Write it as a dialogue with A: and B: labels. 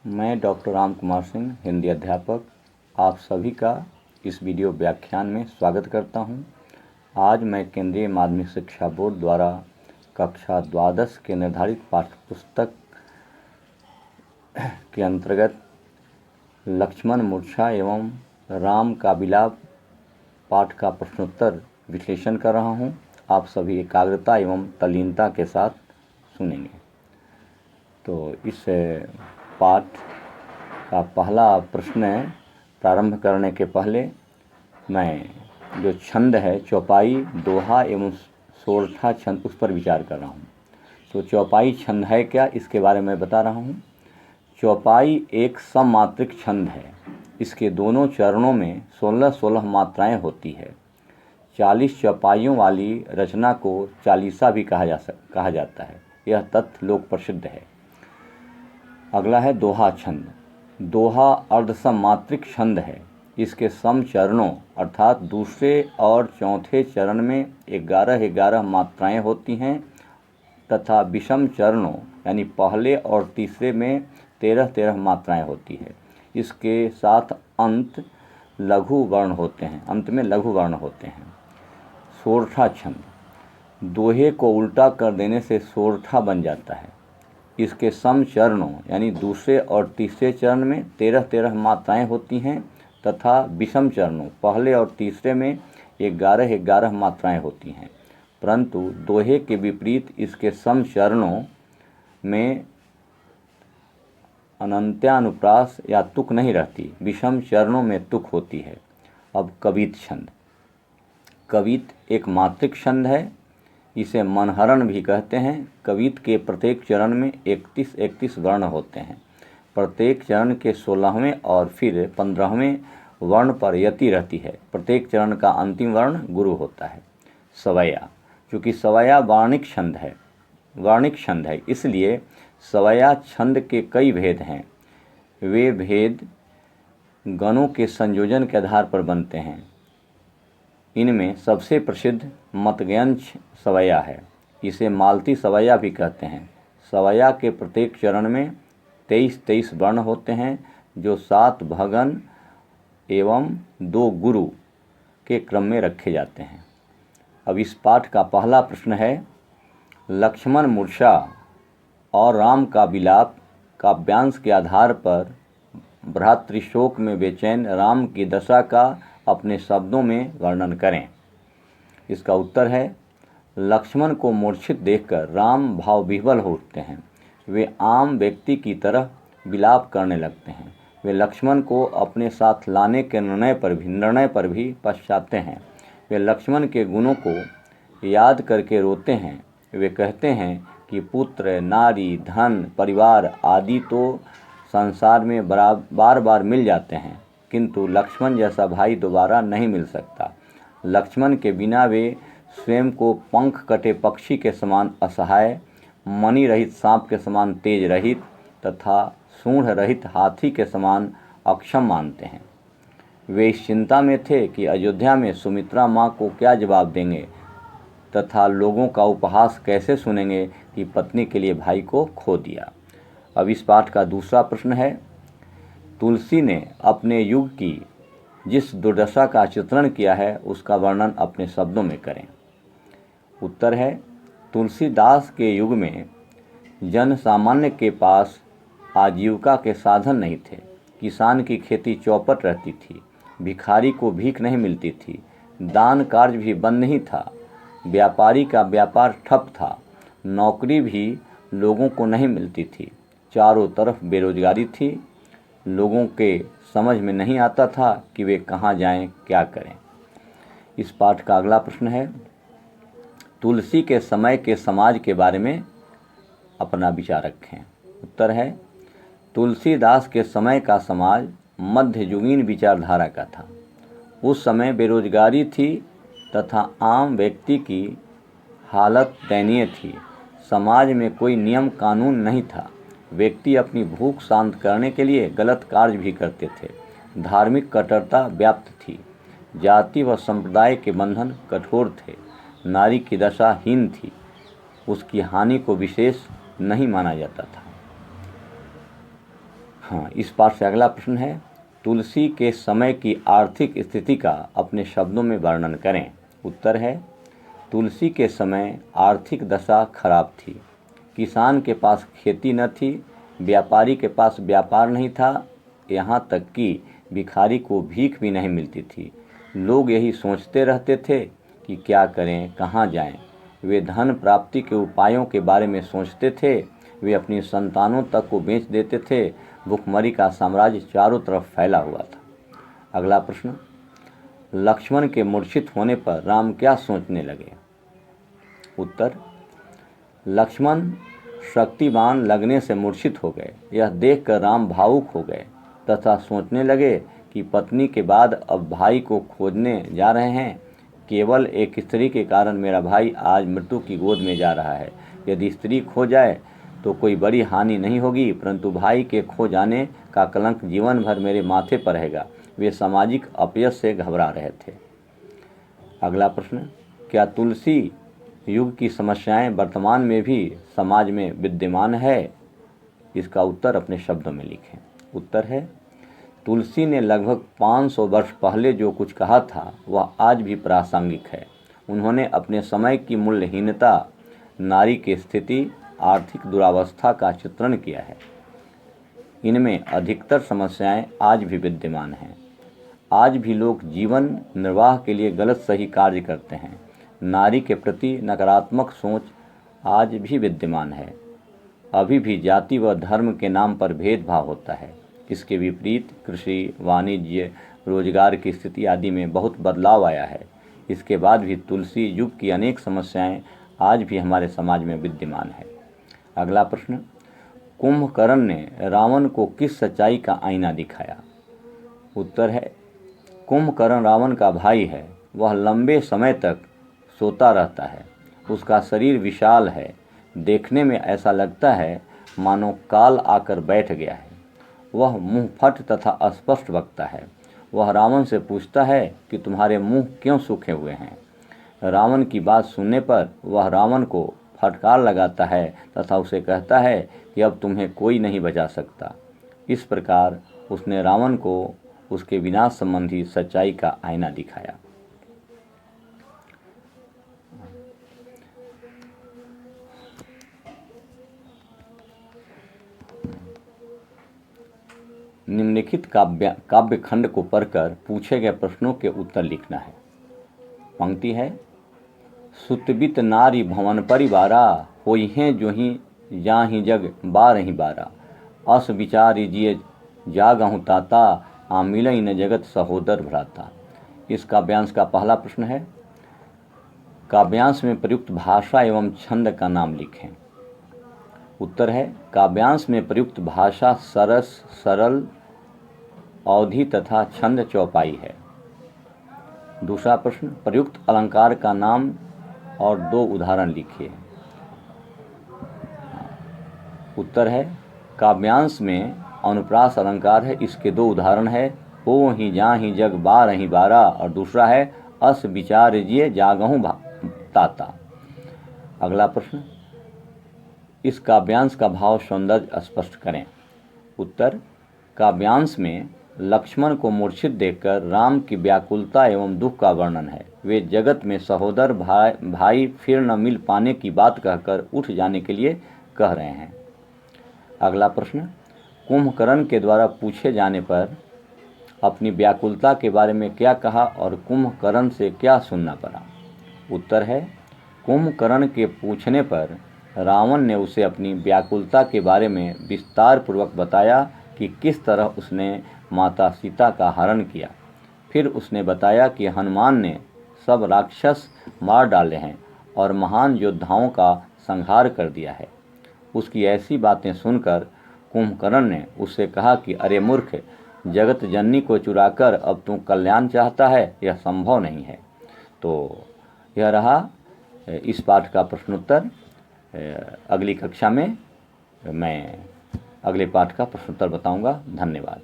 A: मैं डॉक्टर राम कुमार सिंह, हिंदी अध्यापक, आप सभी का इस वीडियो व्याख्यान में स्वागत करता हूं। आज मैं केंद्रीय माध्यमिक शिक्षा बोर्ड द्वारा कक्षा द्वादश के निर्धारित पाठ्यपुस्तक के अंतर्गत लक्ष्मण मूर्छा एवं राम का विलाप पाठ का प्रश्नोत्तर विश्लेषण कर रहा हूं। आप सभी एकाग्रता एवं तल्लीनता के साथ सुनेंगे। तो इस पाठ का पहला प्रश्न प्रारंभ करने के पहले मैं जो छंद है चौपाई, दोहा एवं सोरठा छंद, उस पर विचार कर रहा हूँ। तो चौपाई छंद है क्या, इसके बारे में बता रहा हूँ। चौपाई एक सममात्रिक छंद है। इसके दोनों चरणों में 16-16 मात्राएं होती है। 40 चौपाइयों वाली रचना को चालीसा भी कहा जाता है। यह तथ्य लोक प्रसिद्ध है। अगला है दोहा छंद। दोहा अर्धसममात्रिक छंद है। इसके सम चरणों अर्थात दूसरे और चौथे चरण में 11-11 मात्राएं होती हैं तथा विषम चरणों यानी पहले और तीसरे में 13-13 मात्राएं होती है। इसके साथ अंत में लघु वर्ण होते हैं। सोरठा छंद। दोहे को उल्टा कर देने से सोरठा बन जाता है। इसके सम चरणों यानी दूसरे और तीसरे चरण में 13-13 मात्राएं होती हैं तथा विषम चरणों पहले और तीसरे में 11-11 मात्राएं होती हैं। परंतु दोहे के विपरीत इसके सम चरणों में अनंत्यानुप्रास या तुक नहीं रहती, विषम चरणों में तुक होती है। अब कवित छंद। कवित एक मात्रिक छंद है। इसे मनहरण भी कहते हैं। कवित के प्रत्येक चरण में 31 वर्ण होते हैं। प्रत्येक चरण के 16वें और फिर 15वें वर्ण पर यति रहती है। प्रत्येक चरण का अंतिम वर्ण गुरु होता है। सवैया, चूँकि सवैया वार्णिक छंद है, इसलिए सवैया छंद के कई भेद हैं। वे भेद गणों के संयोजन के आधार पर बनते हैं। इनमें सबसे प्रसिद्ध मतगयंश सवैया है। इसे मालती सवैया भी कहते हैं। सवैया के प्रत्येक चरण में 23 वर्ण होते हैं जो 7 भगन एवं 2 गुरु के क्रम में रखे जाते हैं। अब इस पाठ का पहला प्रश्न है, लक्ष्मण मूर्छा और राम का विलाप काव्यांश के आधार पर भ्रातृशोक में बेचैन राम की दशा का अपने शब्दों में वर्णन करें। इसका उत्तर है, लक्ष्मण को मूर्छित देखकर राम भाव विह्वल हो उठते हैं। वे आम व्यक्ति की तरह विलाप करने लगते हैं। वे लक्ष्मण को अपने साथ लाने के निर्णय पर भी पछताते हैं। वे लक्ष्मण के गुणों को याद करके रोते हैं। वे कहते हैं कि पुत्र, नारी, धन, परिवार आदि तो संसार में बार बार मिल जाते हैं, किंतु लक्ष्मण जैसा भाई दोबारा नहीं मिल सकता। लक्ष्मण के बिना वे स्वयं को पंख कटे पक्षी के समान असहाय, मणि रहित सांप के समान तेज रहित तथा सूंड रहित हाथी के समान अक्षम मानते हैं। वे इस चिंता में थे कि अयोध्या में सुमित्रा माँ को क्या जवाब देंगे तथा लोगों का उपहास कैसे सुनेंगे कि पत्नी के लिए भाई को खो दिया। अब इस पाठ का दूसरा प्रश्न है, तुलसी ने अपने युग की जिस दुर्दशा का चित्रण किया है उसका वर्णन अपने शब्दों में करें। उत्तर है, तुलसीदास के युग में जन सामान्य के पास आजीविका के साधन नहीं थे। किसान की खेती चौपट रहती थी। भिखारी को भीख नहीं मिलती थी। दान कार्य भी बंद नहीं था। व्यापारी का व्यापार ठप था। नौकरी भी लोगों को नहीं मिलती थी। चारों तरफ बेरोजगारी थी। लोगों के समझ में नहीं आता था कि वे कहाँ जाएं, क्या करें। इस पाठ का अगला प्रश्न है, तुलसी के समय के समाज के बारे में अपना विचार रखें। उत्तर है, तुलसीदास के समय का समाज मध्ययुगीन विचारधारा का था। उस समय बेरोजगारी थी तथा आम व्यक्ति की हालत दयनीय थी। समाज में कोई नियम कानून नहीं था। व्यक्ति अपनी भूख शांत करने के लिए गलत कार्य भी करते थे। धार्मिक कट्टरता व्याप्त थी। जाति व संप्रदाय के बंधन कठोर थे। नारी की दशा हीन थी। उसकी हानि को विशेष नहीं माना जाता था। हाँ, इस पाठ से अगला प्रश्न है, तुलसी के समय की आर्थिक स्थिति का अपने शब्दों में वर्णन करें। उत्तर है, तुलसी के समय आर्थिक दशा खराब थी। किसान के पास खेती न थी, व्यापारी के पास व्यापार नहीं था, यहाँ तक कि भिखारी को भीख भी नहीं मिलती थी। लोग यही सोचते रहते थे कि क्या करें, कहाँ जाएं। वे धन प्राप्ति के उपायों के बारे में सोचते थे। वे अपनी संतानों तक को बेच देते थे। भुखमरी का साम्राज्य चारों तरफ फैला हुआ था। अगला प्रश्न, लक्ष्मण के मूर्छित होने पर राम क्या सोचने लगे। उत्तर, लक्ष्मण शक्तिवान लगने से मूर्छित हो गए। यह देखकर राम भावुक हो गए तथा सोचने लगे कि पत्नी के बाद अब भाई को खोजने जा रहे हैं। केवल एक स्त्री के कारण मेरा भाई आज मृत्यु की गोद में जा रहा है। यदि स्त्री खो जाए तो कोई बड़ी हानि नहीं होगी, परंतु भाई के खो जाने का कलंक जीवन भर मेरे माथे पर रहेगा। वे सामाजिक अपयश से घबरा रहे थे। अगला प्रश्न, क्या तुलसी युग की समस्याएं वर्तमान में भी समाज में विद्यमान है। इसका उत्तर अपने शब्दों में लिखें। उत्तर है, तुलसी ने लगभग 500 वर्ष पहले जो कुछ कहा था वह आज भी प्रासंगिक है। उन्होंने अपने समय की मूल्यहीनता, नारी की स्थिति, आर्थिक दुरावस्था का चित्रण किया है। इनमें अधिकतर समस्याएं आज भी विद्यमान हैं। आज भी लोग जीवन निर्वाह के लिए गलत सही कार्य करते हैं। नारी के प्रति नकारात्मक सोच आज भी विद्यमान है। अभी भी जाति व धर्म के नाम पर भेदभाव होता है। इसके विपरीत कृषि, वाणिज्य, रोजगार की स्थिति आदि में बहुत बदलाव आया है। इसके बाद भी तुलसी युग की अनेक समस्याएं आज भी हमारे समाज में विद्यमान है। अगला प्रश्न, कुंभकर्ण ने रावण को किस सच्चाई का आईना दिखाया। उत्तर है, कुंभकर्ण रावण का भाई है। वह लंबे समय तक सोता रहता है। उसका शरीर विशाल है। देखने में ऐसा लगता है मानो काल आकर बैठ गया है। वह मुंह फट तथा अस्पष्ट बकता है। वह रावण से पूछता है कि तुम्हारे मुंह क्यों सूखे हुए हैं। रावण की बात सुनने पर वह रावण को फटकार लगाता है तथा उसे कहता है कि अब तुम्हें कोई नहीं बचा सकता। इस प्रकार उसने रावण को उसके विनाश संबंधी सच्चाई का आईना दिखाया। निम्नलिखित काव्य खंड को पढ़कर पूछे गए प्रश्नों के उत्तर लिखना है। पंक्ति है, सुतबित नारी भवन परिवारा, होई हैं जो ही जाहि जग बारहि बारा। अस विचार जिये जागहु ताता, आ मिलई न जगत सहोदर भ्राता। इस काव्यांश का पहला प्रश्न है, काव्यांश में प्रयुक्त भाषा एवं छंद का नाम लिखें। उत्तर है, काव्यांश में प्रयुक्त भाषा सरस, सरल, अवधि तथा छंद चौपाई है। दूसरा प्रश्न, प्रयुक्त अलंकार का नाम और 2 उदाहरण लिखिए। उत्तर है, काव्यांश में अनुप्रास अलंकार है। इसके 2 उदाहरण है, हो ही जाहि जग बारहि बारा, और दूसरा है अस विचार जिये जागहु ताता। अगला प्रश्न, इस काव्यांश का भाव सौंदर्य स्पष्ट करें। उत्तर, काव्यांश में लक्ष्मण को मूर्छित देखकर राम की व्याकुलता एवं दुख का वर्णन है। वे जगत में सहोदर भाई फिर न मिल पाने की बात कहकर उठ जाने के लिए कह रहे हैं। अगला प्रश्न, कुंभकर्ण के द्वारा पूछे जाने पर अपनी व्याकुलता के बारे में क्या कहा और कुंभकर्ण से क्या सुनना पड़ा। उत्तर है, कुंभकर्ण के पूछने पर रावण ने उसे अपनी व्याकुलता के बारे में विस्तार पूर्वक बताया कि किस तरह उसने माता सीता का हरण किया। फिर उसने बताया कि हनुमान ने सब राक्षस मार डाले हैं और महान योद्धाओं का संहार कर दिया है। उसकी ऐसी बातें सुनकर कुंभकर्ण ने उससे कहा कि अरे मूर्ख, जगत जननी को चुराकर अब तू कल्याण चाहता है, यह संभव नहीं है। तो यह रहा इस पाठ का प्रश्नोत्तर। अगली कक्षा में मैं अगले पाठ का प्रश्नोत्तर बताऊंगा। धन्यवाद।